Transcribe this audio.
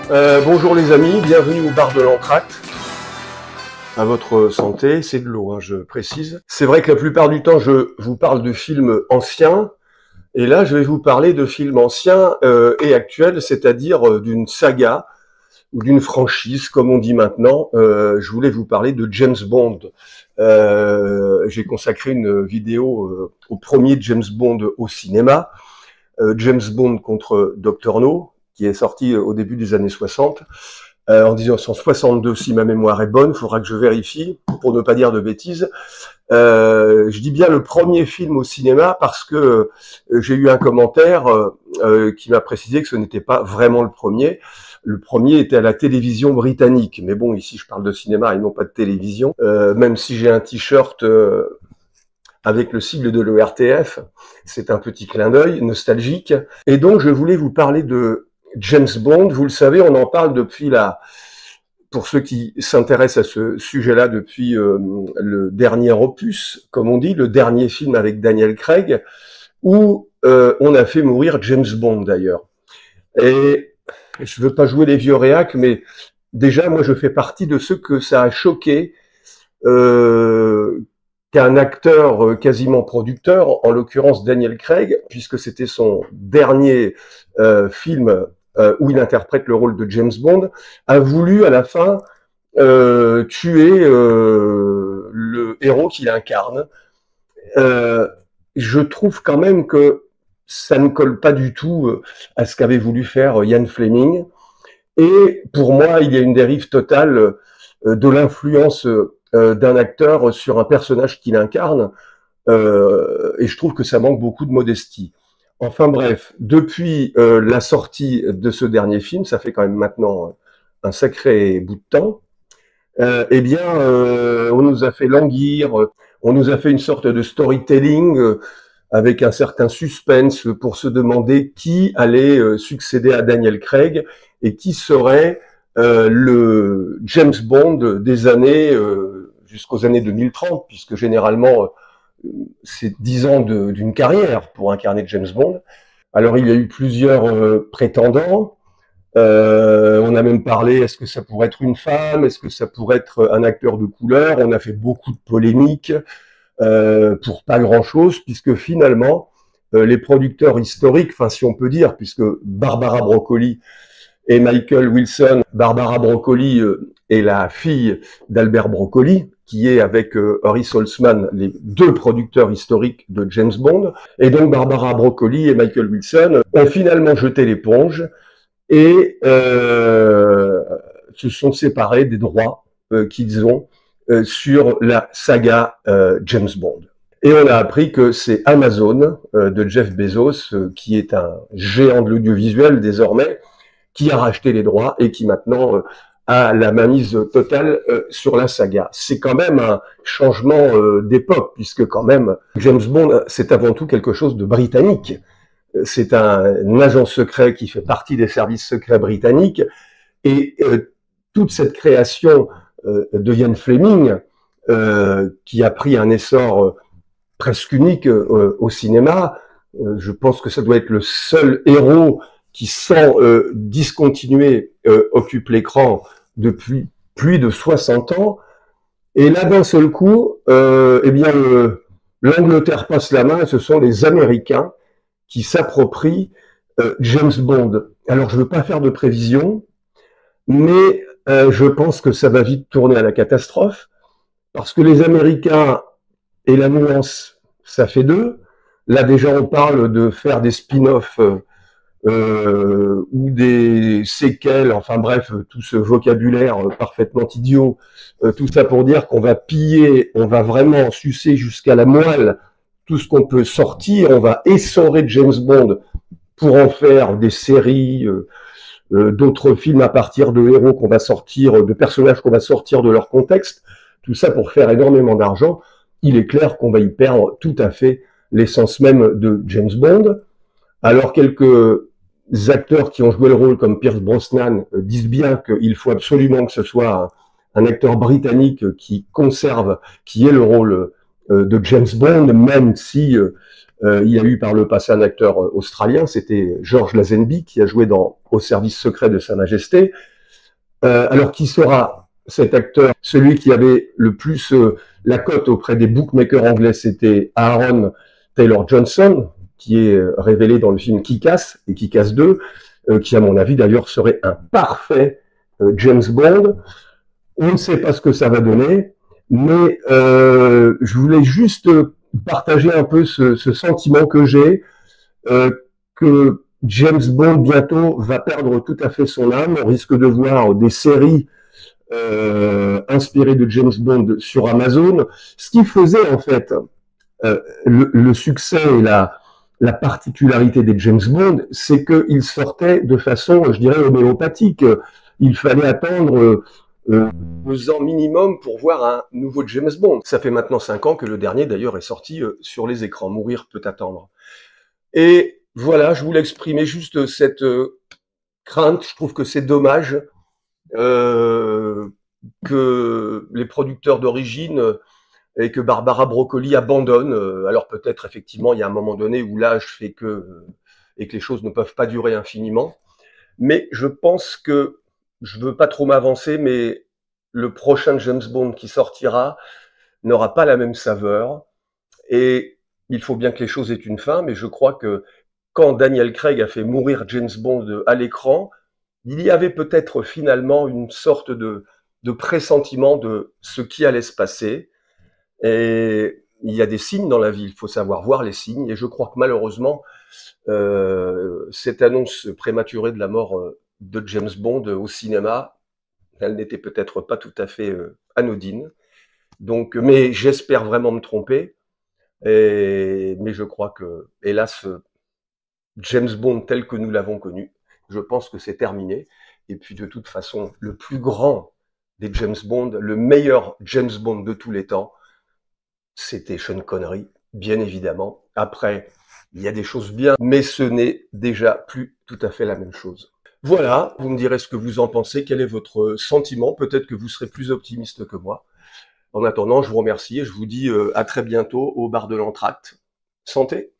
Bonjour les amis, bienvenue au bar de l'Entracte. À votre santé, c'est de l'eau, hein, je précise. C'est vrai que la plupart du temps, je vous parle de films anciens, et là, je vais vous parler de films anciens et actuels, c'est-à-dire d'une saga ou d'une franchise, comme on dit maintenant. Je voulais vous parler de James Bond. J'ai consacré une vidéo au premier James Bond au cinéma, James Bond contre Dr No, qui est sorti au début des années 60. En 1962, si ma mémoire est bonne, il faudra que je vérifie, pour ne pas dire de bêtises. Je dis bien le premier film au cinéma parce que j'ai eu un commentaire qui m'a précisé que ce n'était pas vraiment le premier. Le premier était à la télévision britannique. Mais bon, ici je parle de cinéma et non pas de télévision. Même si j'ai un t-shirt avec le sigle de l'ORTF, c'est un petit clin d'œil nostalgique. Et donc je voulais vous parler de James Bond. Vous le savez, on en parle depuis pour ceux qui s'intéressent à ce sujet-là, depuis le dernier opus, comme on dit, le dernier film avec Daniel Craig, où on a fait mourir James Bond d'ailleurs. Et je veux pas jouer les vieux réacs, mais déjà, moi, je fais partie de ceux que ça a choqué qu'un acteur quasiment producteur, en l'occurrence Daniel Craig, puisque c'était son dernier film où il interprète le rôle de James Bond, a voulu à la fin tuer le héros qu'il incarne. Je trouve quand même que ça ne colle pas du tout à ce qu'avait voulu faire Ian Fleming. Et pour moi, il y a une dérive totale de l'influence d'un acteur sur un personnage qu'il incarne. Et je trouve que ça manque beaucoup de modestie. Enfin bref, depuis la sortie de ce dernier film, ça fait quand même maintenant un sacré bout de temps, eh bien, on nous a fait languir, on nous a fait une sorte de storytelling avec un certain suspense pour se demander qui allait succéder à Daniel Craig et qui serait le James Bond des années jusqu'aux années 2030, puisque généralement c'est 10 ans d'une carrière pour incarner James Bond. Alors il y a eu plusieurs prétendants. On a même parlé, est-ce que ça pourrait être une femme, est-ce que ça pourrait être un acteur de couleur. On a fait beaucoup de polémiques pour pas grand-chose, puisque finalement les producteurs historiques, enfin si on peut dire, puisque Barbara Broccoli et Michael Wilson, Barbara Broccoli est la fille d'Albert Broccoli, qui est avec Harry Saltzman, les deux producteurs historiques de James Bond. Et donc Barbara Broccoli et Michael Wilson ont finalement jeté l'éponge et se sont séparés des droits qu'ils ont sur la saga James Bond. Et on a appris que c'est Amazon de Jeff Bezos, qui est un géant de l'audiovisuel désormais, qui a racheté les droits et qui maintenant a la mainmise totale sur la saga. C'est quand même un changement d'époque, puisque quand même James Bond, c'est avant tout quelque chose de britannique. C'est un agent secret qui fait partie des services secrets britanniques, et toute cette création de Ian Fleming, qui a pris un essor presque unique au cinéma, je pense que ça doit être le seul héros qui, sans discontinuer, occupe l'écran depuis plus de 60 ans. Et là, d'un seul coup, eh bien, l'Angleterre passe la main, et ce sont les Américains qui s'approprient James Bond. Alors, je ne veux pas faire de prévision, mais je pense que ça va vite tourner à la catastrophe, parce que les Américains et la nuance, ça fait deux. Là, déjà, on parle de faire des spin-offs ou des séquelles, enfin bref, tout ce vocabulaire parfaitement idiot, tout ça pour dire qu'on va piller, on va vraiment sucer jusqu'à la moelle tout ce qu'on peut sortir, on va essorer James Bond pour en faire des séries, d'autres films à partir de héros qu'on va sortir, de personnages qu'on va sortir de leur contexte, tout ça pour faire énormément d'argent. Il est clair qu'on va y perdre tout à fait l'essence même de James Bond. Alors quelques acteurs qui ont joué le rôle comme Pierce Brosnan disent bien qu'il faut absolument que ce soit un acteur britannique qui conserve, qui ait le rôle de James Bond, même si Il y a eu par le passé un acteur australien, c'était George Lazenby, qui a joué dans Au service secret de Sa Majesté. Alors qui sera cet acteur? Celui qui avait le plus la cote auprès des bookmakers anglais, c'était Aaron Taylor-Johnson, qui est révélé dans le film Kick-Ass et Kick-Ass 2, qui à mon avis d'ailleurs serait un parfait James Bond. On ne sait pas ce que ça va donner, mais je voulais juste partager un peu ce sentiment que j'ai, que James Bond bientôt va perdre tout à fait son âme. On risque de voir des séries inspirées de James Bond sur Amazon. Ce qui faisait en fait le succès et la particularité des James Bond, c'est qu'ils sortaient de façon, je dirais, homéopathique. Il fallait attendre 2 ans minimum pour voir un nouveau James Bond. Ça fait maintenant 5 ans que le dernier d'ailleurs est sorti sur les écrans. Mourir peut attendre. Et voilà, je voulais exprimer juste cette crainte. Je trouve que c'est dommage que les producteurs d'origine et que Barbara Broccoli abandonne. Alors peut-être effectivement il y a un moment donné où l'âge fait que et que les choses ne peuvent pas durer infiniment. Mais je pense que je veux pas trop m'avancer, mais le prochain James Bond qui sortira n'aura pas la même saveur. Et il faut bien que les choses aient une fin, mais je crois que quand Daniel Craig a fait mourir James Bond à l'écran, il y avait peut-être finalement une sorte de pressentiment de ce qui allait se passer. Et il y a des signes dans la vie, il faut savoir voir les signes. Et je crois que malheureusement, cette annonce prématurée de la mort de James Bond au cinéma, elle n'était peut-être pas tout à fait anodine. Donc, mais j'espère vraiment me tromper. Mais je crois que, hélas, James Bond tel que nous l'avons connu, je pense que c'est terminé. Et puis de toute façon, le plus grand des James Bond, le meilleur James Bond de tous les temps, c'était Sean Connery, bien évidemment. Après, il y a des choses bien, mais ce n'est déjà plus tout à fait la même chose. Voilà, vous me direz ce que vous en pensez, quel est votre sentiment, peut-être que vous serez plus optimiste que moi. En attendant, je vous remercie et je vous dis à très bientôt au bar de l'Entracte. Santé!